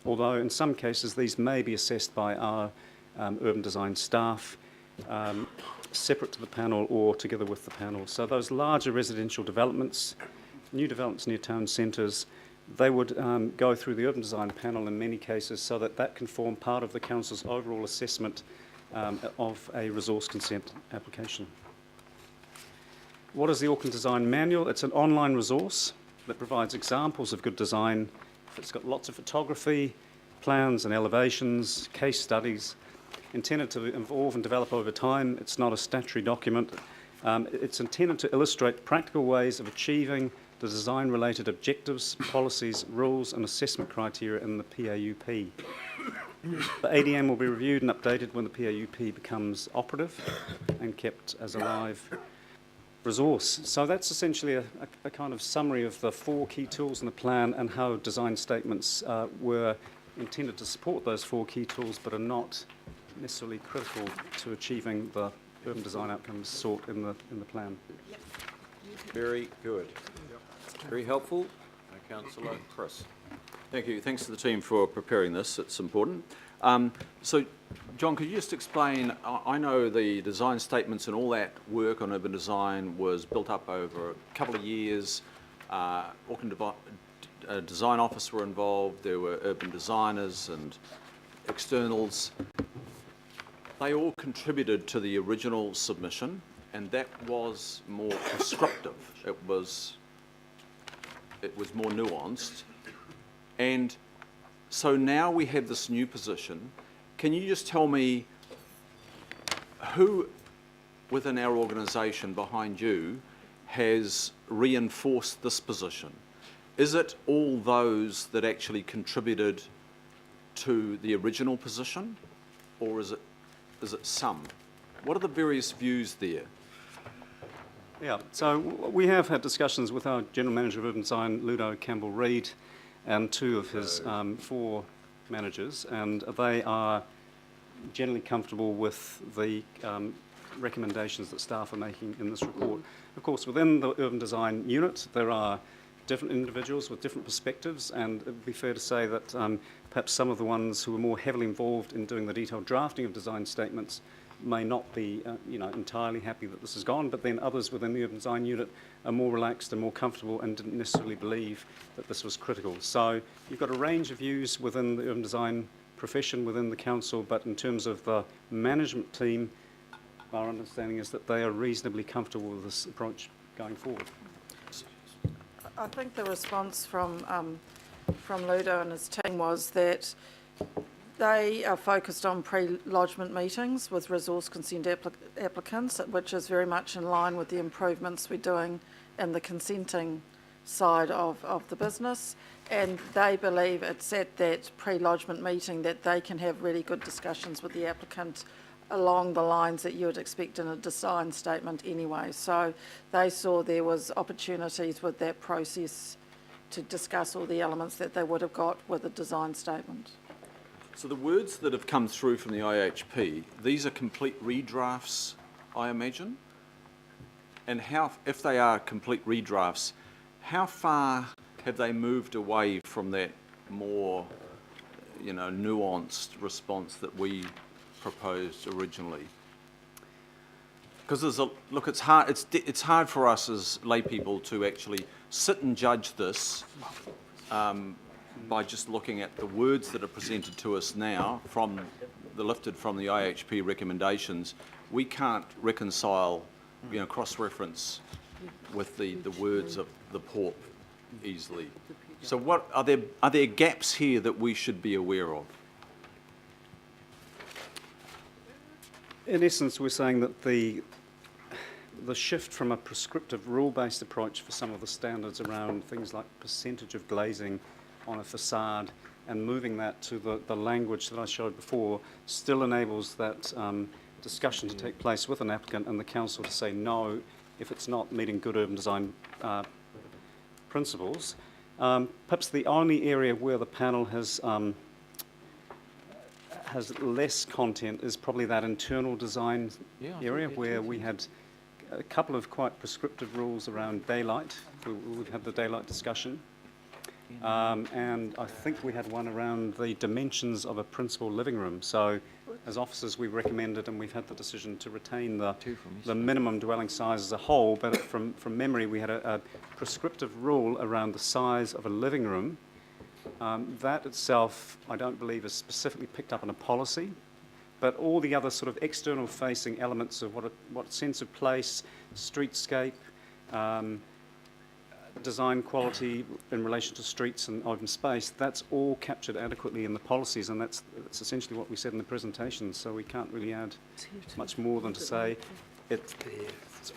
although in some cases these may be assessed by our urban design staff, separate to the panel or together with the panel. So those larger residential developments, new developments near town centres, they would go through the urban design panel in many cases so that that can form part of the council's overall assessment of a resource consent application. What is the Auckland Design Manual? It's an online resource that provides examples of good design. It's got lots of photography, plans and elevations, case studies, intended to evolve and develop over time. It's not a statutory document. It's intended to illustrate practical ways of achieving the design-related objectives, policies, rules and assessment criteria in the PAUP. The ADM will be reviewed and updated when the PAUP becomes operative and kept as a live resource. So that's essentially a kind of summary of the 4 key tools in the plan and how design statements were intended to support those 4 key tools but are not necessarily critical to achieving the urban design outcomes sought in the plan. Yep. Very good. Very helpful. Councillor Chris. Thank you. Thanks to the team for preparing this. It's important. So, John, could you just explain, I know the design statements and all that work on urban design was built up over a couple of years. Auckland Design Office were involved. There were urban designers and externals. They all contributed to the original submission, and that was more prescriptive. It was more nuanced. And so now we have this new position. Can you just tell me who within our organisation behind you has reinforced this position? Is it all those that actually contributed to the original position, or is it some? What are the various views there? Yeah, so we have had discussions with our General Manager of Urban Design, Ludo Campbell-Reid, and 2 of his 4 managers, and they are generally comfortable with the recommendations that staff are making in this report. Of course, within the urban design unit, there are different individuals with different perspectives, and it would be fair to say that perhaps some of the ones who are more heavily involved in doing the detailed drafting of design statements may not be entirely happy that this is gone, but then others within the urban design unit are more relaxed and more comfortable and didn't necessarily believe that this was critical. So you've got a range of views within the urban design profession, within the council, but in terms of the management team, our understanding is that they are reasonably comfortable with this approach going forward. I think the response from Ludo and his team was that they are focused on pre-lodgement meetings with resource consent applicants, which is very much in line with the improvements we're doing in the consenting side of the business. And they believe it's at that pre-lodgement meeting that they can have really good discussions with the applicant along the lines that you would expect in a design statement anyway. So they saw there was opportunities with that process to discuss all the elements that they would have got with a design statement. So the words that have come through from the IHP, these are complete redrafts, I imagine? And how, if they are complete redrafts, how far have they moved away from that more, nuanced response that we proposed originally? Because it's hard. It's hard for us as lay people to actually sit and judge this by just looking at the words that are presented to us now lifted from the IHP recommendations. We can't reconcile, cross-reference with the words of the PAUP easily. So what are there gaps here that we should be aware of? In essence, we're saying that the shift from a prescriptive rule-based approach for some of the standards around things like percentage of glazing on a facade and moving that to the language that I showed before still enables that discussion to take place with an applicant and the council to say no if it's not meeting good urban design principles. Perhaps the only area where the panel has less content is probably that internal design area where we had a couple of quite prescriptive rules around daylight. We've had the daylight discussion. And I think we had one around the dimensions of a principal living room. So as officers, we recommended and we've had the decision to retain the minimum dwelling size as a whole, but from memory we had a prescriptive rule around the size of a living room. That itself I don't believe is specifically picked up in a policy, but all the other sort of external facing elements of what sense of place, streetscape, design quality in relation to streets and open space, that's all captured adequately in the policies, and that's essentially what we said in the presentation, so we can't really add much more than to say it's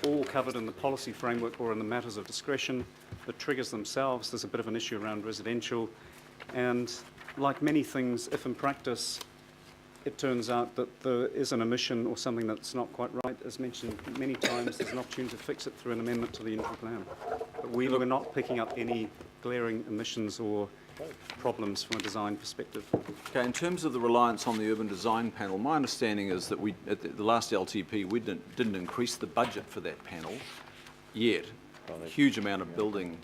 all covered in the policy framework or in the matters of discretion. The triggers themselves, there's a bit of an issue around residential, and like many things, if in practice it turns out that there is an omission or something that's not quite right, as mentioned many times, there's an opportunity to fix it through an amendment to the unitary plan. But we were not picking up any glaring omissions or problems from a design perspective. Okay, in terms of the reliance on the urban design panel, my understanding is that we, at the last LTP, we didn't increase the budget for that panel yet. Huge amount of building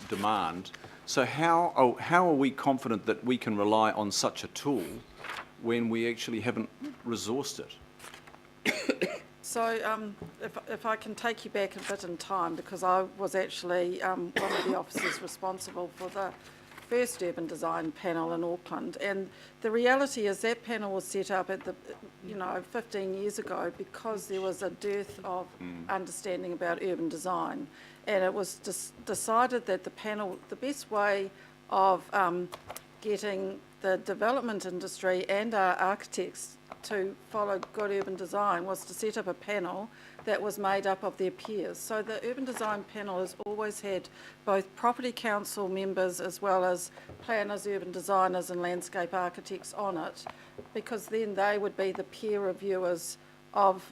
demand. So how are we confident that we can rely on such a tool when we actually haven't resourced it? So if I can take you back a bit in time, because I was actually one of the officers responsible for the first urban design panel in Auckland, and the reality is that panel was set up at 15 years ago because there was a dearth of understanding about urban design, and it was decided that the best way of getting the development industry and our architects to follow good urban design was to set up a panel that was made up of their peers. So the urban design panel has always had both property council members as well as planners, urban designers and landscape architects on it, because then they would be the peer reviewers of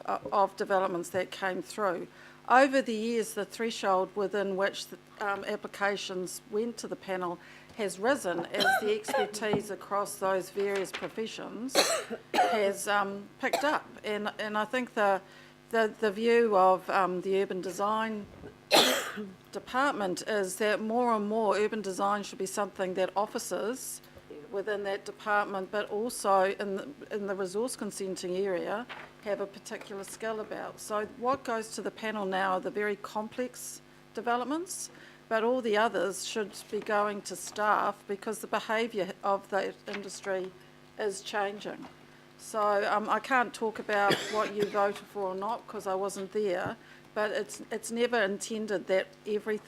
developments that came through. Over the years, the threshold within which the applications went to the panel has risen as the expertise across those various professions has picked up. And I think the view of the urban design department is that more and more urban design should be something that officers within that department, but also in the resource consenting area, have a particular skill about. So what goes to the panel now are the very complex developments, but all the others should be going to staff because the behaviour of the industry is changing. So I can't talk about what you voted for or not because I wasn't there, but it's never intended that every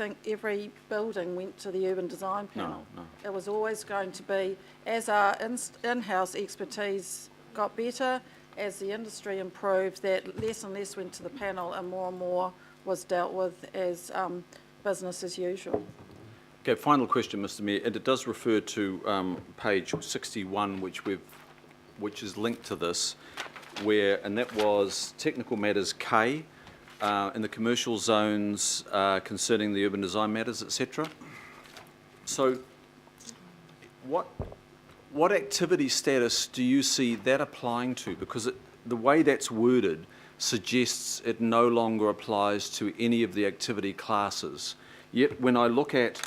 building went to the urban design panel. No. It was always going to be, as our in-house expertise got better, as the industry improved, that less and less went to the panel and more was dealt with as business as usual. Okay, final question, Mr. Mayor, and it does refer to page 61, which is linked to this, and that was technical matters K in the commercial zones concerning the urban design matters, etc. So, what activity status do you see that applying to? Because the way that's worded suggests it no longer applies to any of the activity classes. Yet when I look at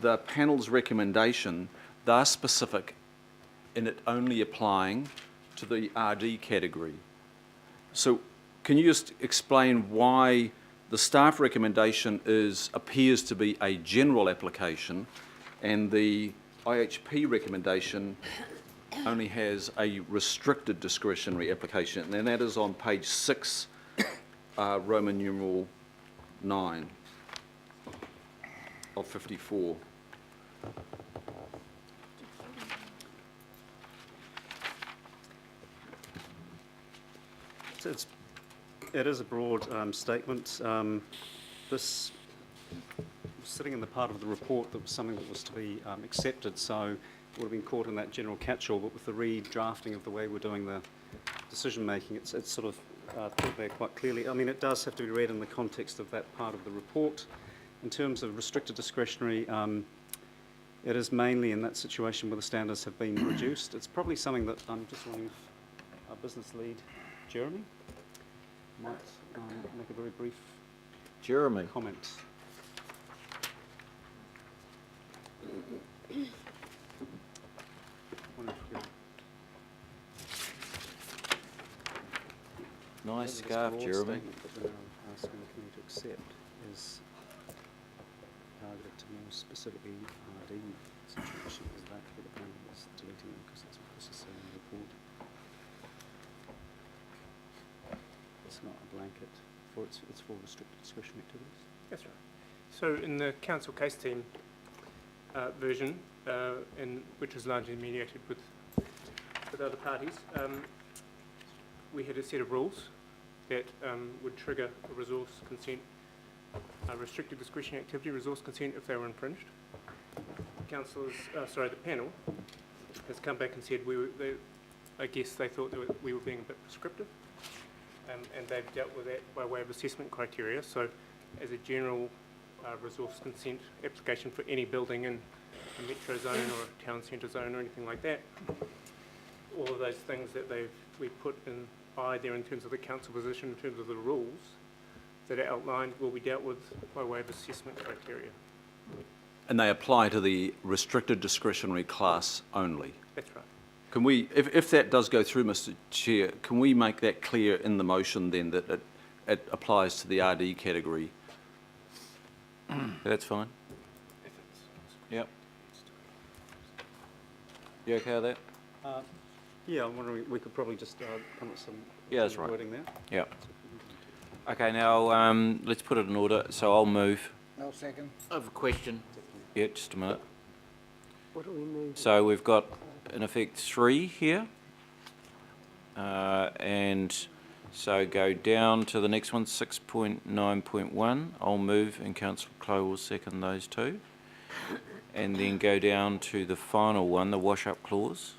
the panel's recommendation, they're specific in it only applying to the RD category. So can you just explain why the staff recommendation appears to be a general application and the IHP recommendation only has a restricted discretionary application, and that is on page 6, Roman numeral 9 of 54. It is a broad statement. This sitting in the part of the report that was something that was to be accepted, so it would have been caught in that general catch-all, but with the redrafting of the way we're doing the decision-making, it's sort of put there quite clearly. I mean, it does have to be read in the context of that part of the report. In terms of restricted discretionary, it is mainly in that situation where the standards have been reduced. It's probably something that I'm just wondering if our business lead, Jeremy, might make a very brief comment. Nice This scarf, broad Jeremy. statement that we're now asking the committee to accept is targeted to more specifically RD situation. Is that where the panel is deleting them because that's what this is saying in the report? It's not a blanket it's for restricted discretionary activities. That's right. So in the council case team version, which was largely mediated with other parties, we had a set of rules that would trigger a resource consent, a restricted discretionary activity resource consent if they were infringed. The panel has come back and said I guess they thought that we were being a bit prescriptive, and they've dealt with that by way of assessment criteria. So as a general resource consent application for any building in a metro zone or a town centre zone or anything like that, all of those things that we put in by there in terms of the council position, in terms of the rules that are outlined, will be dealt with by way of assessment criteria. And they apply to the restricted discretionary class only. That's right. Can we, if that does go through, Mr. Chair, can we make that clear in the motion then that it applies to the RD category? That's fine. Yep. You okay with that? Yeah, I'm wondering, we could probably just come up with some Yeah, that's right. wording there. Yep. Okay, now let's put it in order. So I'll move. I'll second. I have a question. Yeah, just a minute. What do we move? So we've got, in effect, 3 here. And so go down to the next one, 6.9.1. I'll move and Councillor Clow will second those 2. And then go down to the final one, the wash-up clause.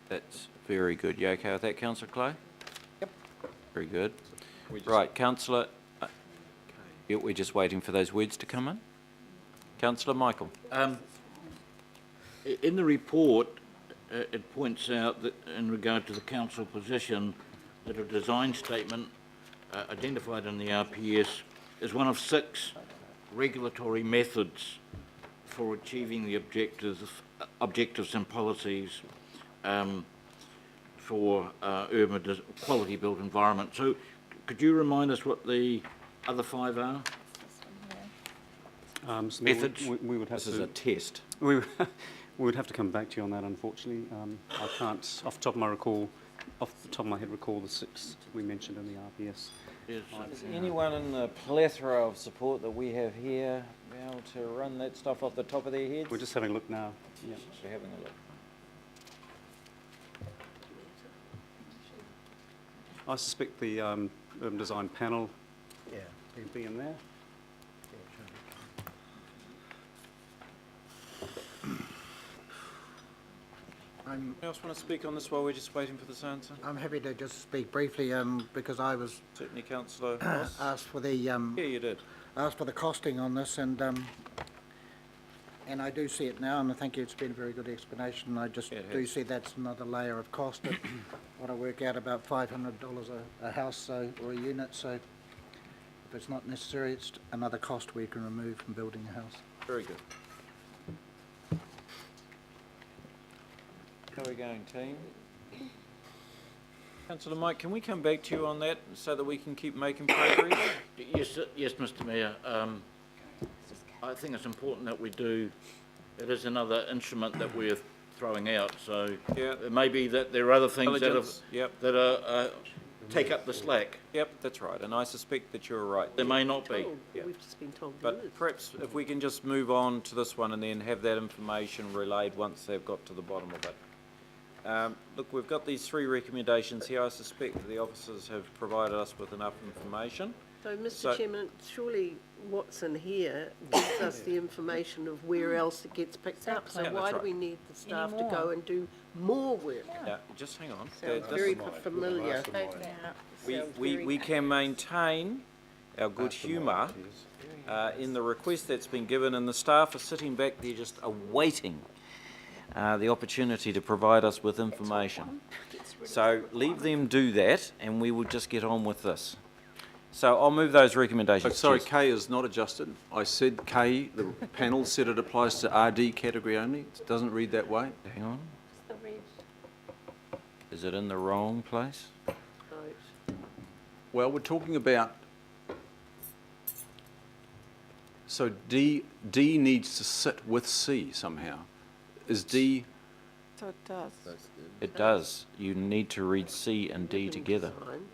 That's very good. You okay with that, Councillor Clay? Yep. Very good. Right, Councillor, yeah, we're just waiting for those words to come in. Councillor Michael. In the report, it points out that in regard to the council position, that a design statement identified in the RPS is one of 6 regulatory methods for achieving the objectives and policies for urban quality built environment. So could you remind us what the other 5 are? So Methods? we would have This is a to, test. we would have to come back to you on that, unfortunately. I can't, off the top of my head, recall the 6 we mentioned in the RPS. Is Is anyone in the plethora of support that we have here be able to run that stuff off the top of their heads? We're just having a look now. Yeah. We're having a look. I suspect the urban design panel Yeah. will be in there. Anyone else want to speak on this while we're just waiting for this answer? I'm happy to just speak briefly because I was Certainly, Councillor Ross. asked for the Yeah, you did. costing on this, and I do see it now, and I think it's been a very good explanation. I just Yeah, it do has. see that's another layer of cost. What I work out about $500 a house, or a unit. So if it's not necessary, it's another cost we can remove from building a house. Very good. How are we going, team? Councillor Mike, can we come back to you on that so that we can keep making progress? Yes, Mr. Mayor. I think it's important that we do. It is another instrument that we're throwing out. So Yeah. it may be that there are other things Diligence, yep, that are take up the slack. yep, that's right, and I suspect that you're right. There may not be. Told. Yeah. We've just been told there is. But perhaps if we can just move on to this one and then have that information relayed once they've got to the bottom of it. Look, we've got these 3 recommendations here. I suspect that the officers have provided us with enough information. So, Mr. So- Chairman, surely what's in here gives us the information of where else it gets picked up. So Yeah, that's why do right. we need the staff to go and do more work? Yeah, just hang on. Sounds This- very familiar. we can maintain our good humour in the request that's been given, and the staff are sitting back there just awaiting the opportunity to provide us with information. So leave them do that, and we will just get on with this. So I'll move those Oh, recommendations. sorry, Cheers. K is not adjusted. I said K, the panel said it applies to RD category only. It doesn't read that way. Hang on. Is it in the wrong place? Right. Well, we're talking about, so D needs to sit with C somehow. Is D, So it does. It does. You need to read C and D together. Design.